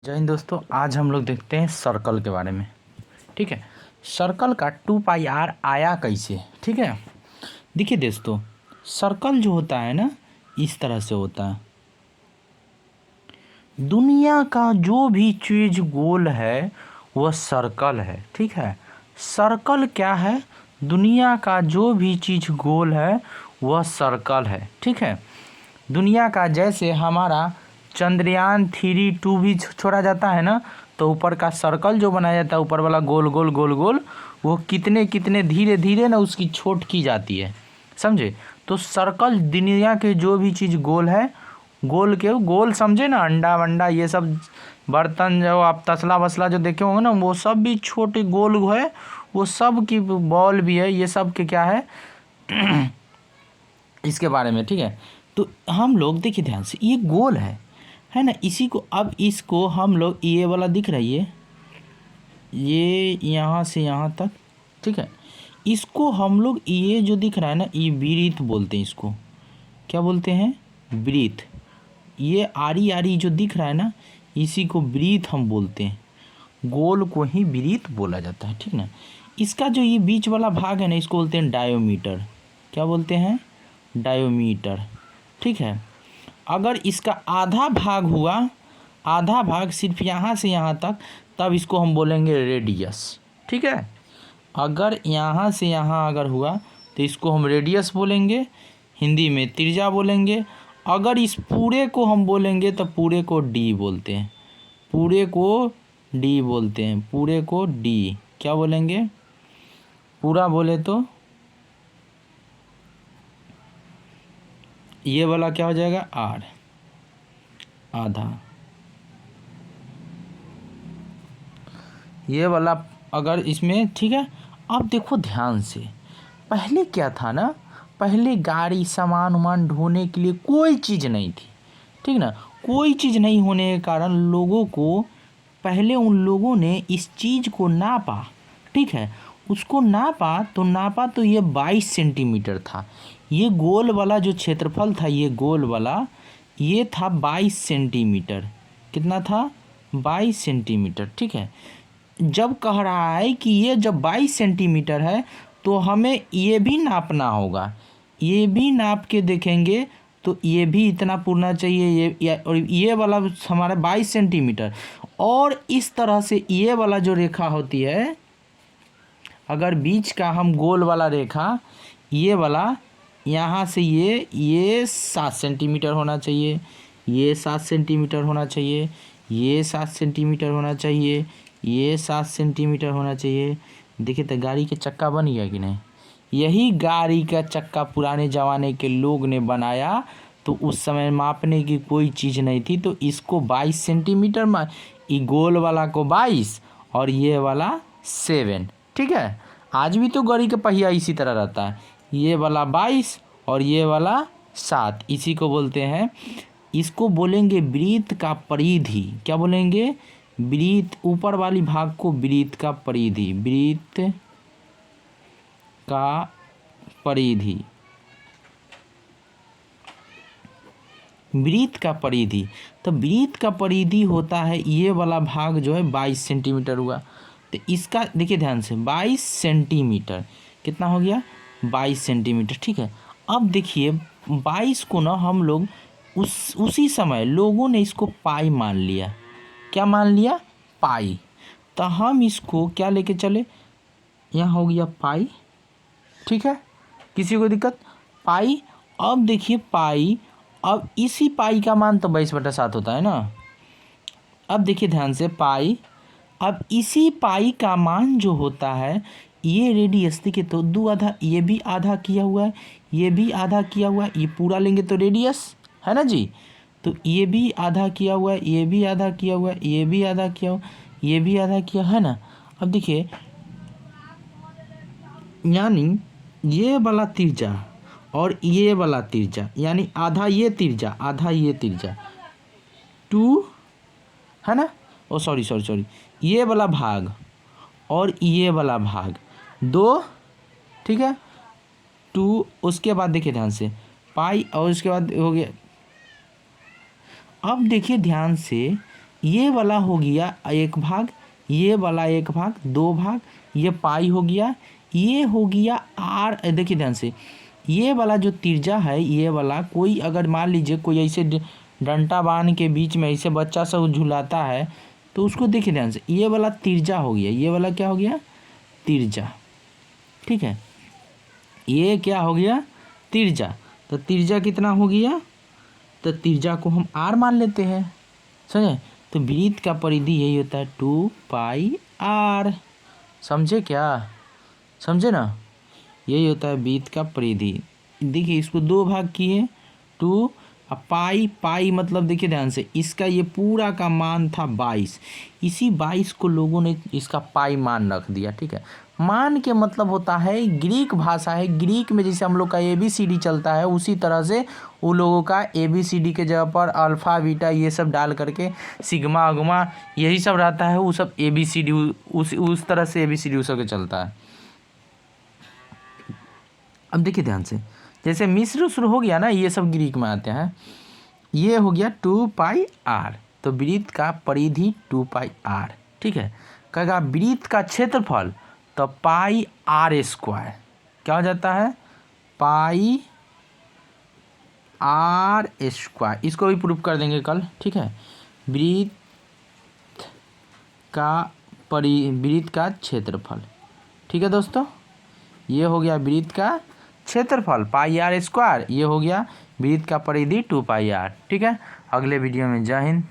जय हिंद दोस्तों, आज हम लोग देखते हैं सर्कल के बारे में। ठीक है, सर्कल का 2πr आया कैसे। ठीक है, देखिए दोस्तों, सर्कल जो होता है ना, इस तरह से होता है। दुनिया का जो भी चीज़ गोल है वह सर्कल है। ठीक है, सर्कल क्या है? दुनिया का जो भी चीज़ गोल है वह सर्कल है। ठीक है, दुनिया का जैसे हमारा चंद्रयान 3 2 भी छोड़ा जाता है ना, तो ऊपर का सर्कल जो बनाया जाता है, ऊपर वाला गोल गोल गोल गोल, वो कितने कितने धीरे धीरे ना उसकी छोट की जाती है, समझे। तो सर्कल दुनिया के जो भी चीज़ गोल है, गोल के गोल समझे ना, अंडा वंडा ये सब बर्तन जो आप तसला वसला जो देखे होंगे ना, वो सब भी छोटे गोल है, वो सब की बॉल भी है, ये सब के क्या है इसके बारे में। ठीक है, तो हम लोग देखिए ध्यान से, ये गोल है ना, इसी को अब इसको हम लोग ये वाला दिख रही है, ये यहाँ से यहाँ तक। ठीक है, इसको हम लोग ये जो दिख रहा है ना, ये वृत्त बोलते हैं। इसको क्या बोलते हैं? वृत्त। ये आरी आरी जो दिख रहा है ना, इसी को वृत्त हम बोलते हैं। गोल को ही वृत्त बोला जाता है। ठीक ना, इसका जो ये बीच वाला भाग है ना, इसको बोलते हैं डायोमीटर। क्या बोलते हैं? डायोमीटर। ठीक है, अगर इसका आधा भाग हुआ, आधा भाग सिर्फ यहाँ से यहाँ तक, तब इसको हम बोलेंगे रेडियस। ठीक है, अगर यहाँ से यहाँ अगर हुआ तो इसको हम रेडियस बोलेंगे, हिंदी में त्रिज्या बोलेंगे। अगर इस पूरे को हम बोलेंगे तो पूरे को डी बोलते हैं, पूरे को डी बोलते हैं, पूरे को डी क्या बोलेंगे? पूरा बोले तो ये वाला क्या हो जाएगा? आर, आधा। ये वाला अगर इसमें, ठीक है। अब देखो ध्यान से, पहले क्या था ना, पहले गाड़ी सामान वामान ढोने के लिए कोई चीज़ नहीं थी। ठीक ना, कोई चीज़ नहीं होने के कारण लोगों को, पहले उन लोगों ने इस चीज़ को नापा। ठीक है, उसको नापा तो ये 22 सेंटीमीटर था। ये गोल वाला जो क्षेत्रफल था, ये गोल वाला, ये था 22 सेंटीमीटर। कितना था? 22 सेंटीमीटर। ठीक है, जब कह रहा है कि ये जब 22 सेंटीमीटर है, तो हमें ये भी नापना होगा। ये भी नाप के देखेंगे तो ये भी इतना पूरना चाहिए, और ये वाला हमारा 22 सेंटीमीटर। और इस तरह से ये वाला जो रेखा होती है, अगर बीच का हम गोल वाला रेखा, ये वाला यहाँ से ये 7 सेंटीमीटर होना चाहिए, ये 7 सेंटीमीटर होना चाहिए, ये 7 सेंटीमीटर होना चाहिए, ये 7 सेंटीमीटर होना चाहिए। देखिए तो गाड़ी के चक्का बन गया कि नहीं? यही गाड़ी का चक्का पुराने ज़माने के लोग ने बनाया, तो उस समय मापने की कोई चीज़ नहीं थी, तो इसको 22 सेंटीमीटर में, ये गोल वाला को 22 और ये वाला 7। ठीक है, आज भी तो गाड़ी का पहिया इसी तरह रहता है, ये वाला 22 और ये वाला 7, इसी को बोलते हैं, इसको बोलेंगे वृत्त का परिधि। क्या बोलेंगे? वृत्त, ऊपर वाली भाग को वृत्त का परिधि, वृत्त का परिधि, वृत्त का परिधि। तो वृत्त का परिधि होता है, ये वाला भाग जो है 22 सेंटीमीटर हुआ। तो इसका देखिए ध्यान से, 22 सेंटीमीटर कितना हो गया? 22 सेंटीमीटर। ठीक है, अब देखिए 22 को ना हम लोग उसी समय लोगों ने इसको पाई मान लिया। क्या मान लिया? पाई। तो हम इसको क्या लेके चले, यहाँ हो गया पाई। ठीक है, किसी को दिक्कत? पाई। अब देखिए पाई, अब इसी पाई का मान तो 22/7 होता है ना। अब देखिए ध्यान से, पाई, अब इसी पाई का मान जो होता है, ये रेडियस देखिए तो 2 आधा, ये भी आधा किया हुआ है, ये भी आधा किया हुआ है, ये पूरा लेंगे तो रेडियस है ना जी। तो ये भी आधा किया हुआ है, ये भी आधा किया हुआ है, ये भी आधा किया हुआ, ये भी आधा किया है ना। अब देखिए, यानी ये वाला तिरछा और ये वाला तिरछा, यानी आधा ये तिरछा आधा ये तिरछा, 2 है ना। ओ सॉरी, ये वाला भाग और ये वाला भाग 2। ठीक है, 2। उसके बाद देखिए ध्यान से, पाई, और उसके बाद हो गया। अब देखिए ध्यान से, ये वाला हो गया 1/, ये वाला 1/, 2/, ये पाई हो गया, ये हो गया आर। देखिए ध्यान से, ये वाला जो तिरजा है, ये वाला कोई अगर मान लीजिए कोई ऐसे डंटा बांध के बीच में ऐसे बच्चा सब झुलाता है तो उसको देखिए ध्यान से, ये वाला तिरजा हो गया, ये वाला क्या हो गया, तिरजा। ठीक है, ये क्या हो गया, तिरजा। तो तिरजा कितना हो गया, तो तिरजा को हम आर मान लेते हैं, समझे। तो वृत्त का परिधि यही होता है 2πr। समझे क्या, समझे ना, यही होता है वृत्त का परिधि। देखिए इसको 2 भाग किए 2, अब पाई, पाई मतलब देखिए ध्यान से, इसका ये पूरा का मान था 22, इसी 22 को लोगों ने इसका पाई मान रख दिया। ठीक है, मान के मतलब होता है, ग्रीक भाषा है, ग्रीक में जैसे हम लोग का ABCD चलता है उसी तरह से वो लोगों का ABCD के जगह पर अल्फ़ा बीटा ये सब डाल करके सिग्मा अग्मा यही सब रहता है, वो सब ABCD उस तरह से ABCD उस के चलता है। अब देखिए ध्यान से, जैसे मिस्र उस्र हो गया ना, ये सब ग्रीक में आते हैं। ये हो गया 2πr, तो वृत्त का परिधि 2πr। ठीक है, कहेगा वृत्त का क्षेत्रफल, तो πr², क्या हो जाता है, πr²। इसको भी प्रूफ कर देंगे कल। ठीक है, वृत्त का क्षेत्रफल। ठीक है दोस्तों, ये हो गया वृत्त का क्षेत्रफल πr², ये हो गया वृत्त का परिधि 2πr। ठीक है, अगले वीडियो में जय हिंद।